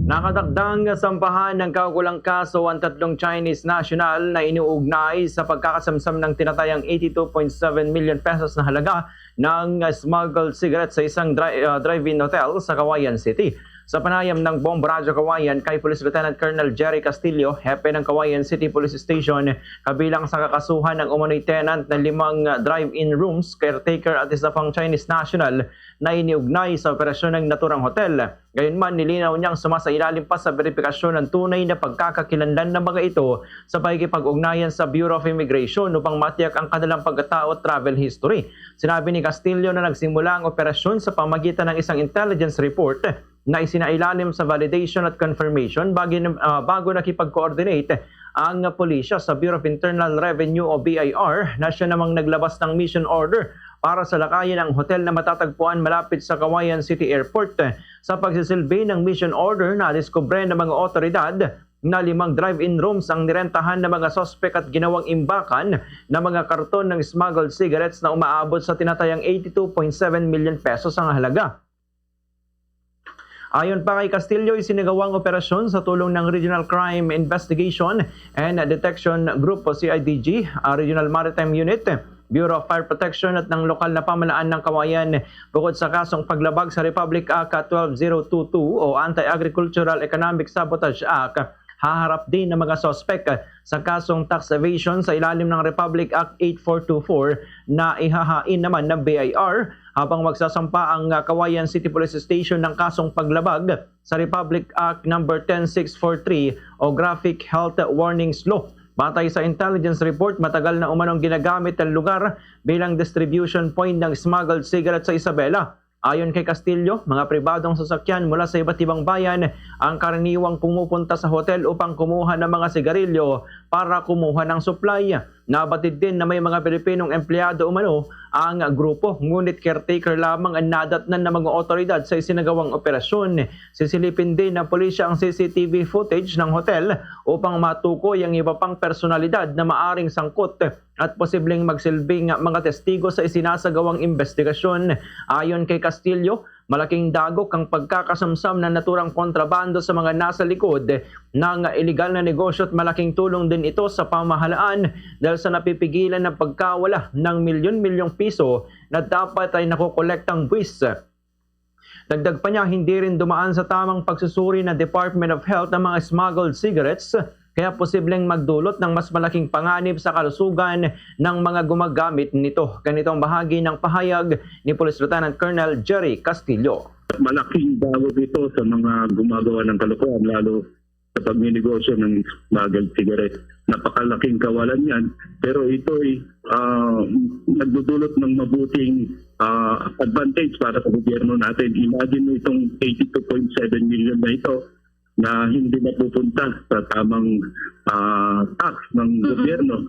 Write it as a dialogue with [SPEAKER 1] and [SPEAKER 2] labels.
[SPEAKER 1] Nakadakdang sampahan ng kaukulang kaso ang tatlong Chinese national na iniuugnay sa pagkakasamsam ng tinatayang 82.7 million pesos na halaga ng smuggled cigarettes sa isang drive-in hotel sa Cauayan City. Sa panayam ng Bombo Radyo Cauayan kay Police Lieutenant Colonel Jerry Castillo, hepe ng Cauayan City Police Station, kabilang sa kakasuhan ng umano'y tenant ng 5 drive-in rooms, caretaker at isa pang Chinese national na iniugnay sa operasyon ng naturang hotel. Gayunman, nilinaw niyang sumasailalim pa sa verifikasyon ng tunay na pagkakakilanlan ng mga ito sa pakikipag-ugnayan sa Bureau of Immigration upang matiyak ang kanilang pagkatao at travel history. Sinabi ni Castillo na nagsimula ang operasyon sa pamagitan ng isang intelligence report na isinailalim sa validation at confirmation bago nakipag-coordinate ang pulisya sa Bureau of Internal Revenue o BIR na siya namang naglabas ng mission order para sa lakayin ang hotel na matatagpuan malapit sa Cauayan City Airport. Sa pagsisilbi ng mission order, nadiskubre ng mga otoridad na 5 drive-in rooms ang nirentahan ng mga sospek at ginawang imbakan ng mga karton ng smuggled cigarettes na umaabot sa tinatayang 82.7 million pesos ang halaga. Ayon pa kay Castillo, isinagawang operasyon sa tulong ng Regional Crime Investigation and Detection Group o CIDG, Regional Maritime Unit, Bureau of Fire Protection at ng lokal na pamahalaan ng Cauayan bukod sa kasong paglabag sa Republic Act 12022 o Anti-Agricultural Economic Sabotage Act. Haharap din ng mga sospek sa kasong tax evasion sa ilalim ng Republic Act 8424 na ihahain naman ng BIR habang magsasampa ang Cauayan City Police Station ng kasong paglabag sa Republic Act No. 10643 o Graphic Health Warnings Law. Batay sa intelligence report, matagal na umanong ginagamit ang lugar bilang distribution point ng smuggled cigarettes sa Isabela. Ayon kay Castillo, mga pribadong sasakyan mula sa iba't ibang bayan ang karaniwang pumupunta sa hotel upang kumuha ng mga sigarilyo para kumuha ng supply. Nabatid din na may mga Pilipinong empleyado umano ang grupo, ngunit caretaker lamang ang nadatnan ng mga otoridad sa isinagawang operasyon. Sisilipin din ng pulisya ang CCTV footage ng hotel upang matukoy ang iba pang personalidad na maaring sangkot at posibleng magsilbing mga testigo sa isinasagawang investigasyon. Ayon kay Castillo, malaking dagok ang pagkakasamsam ng naturang kontrabando sa mga nasa likod ng iligal na negosyo at malaking tulong din ito sa pamahalaan dahil sa napipigilan ng pagkawala ng milyon-milyong piso na dapat ay nakokolektang buwis. Dagdag pa niya, hindi rin dumaan sa tamang pagsusuri ng Department of Health ng mga smuggled cigarettes kaya posibleng magdulot ng mas malaking panganib sa kalusugan ng mga gumagamit nito. Ganito ang bahagi ng pahayag ni Police Lieutenant Colonel Jerry Castillo.
[SPEAKER 2] Malaking dagok ito sa mga gumagawa ng kalokohan, lalo sa pagninegosyo ng smuggled cigarette. Napakalaking kawalan yan, pero ito ay nagdudulot ng mabuting advantage para sa gobyerno natin. Imagine mo itong 82.7 million na ito na hindi mapupunta sa tamang tax ng gobyerno.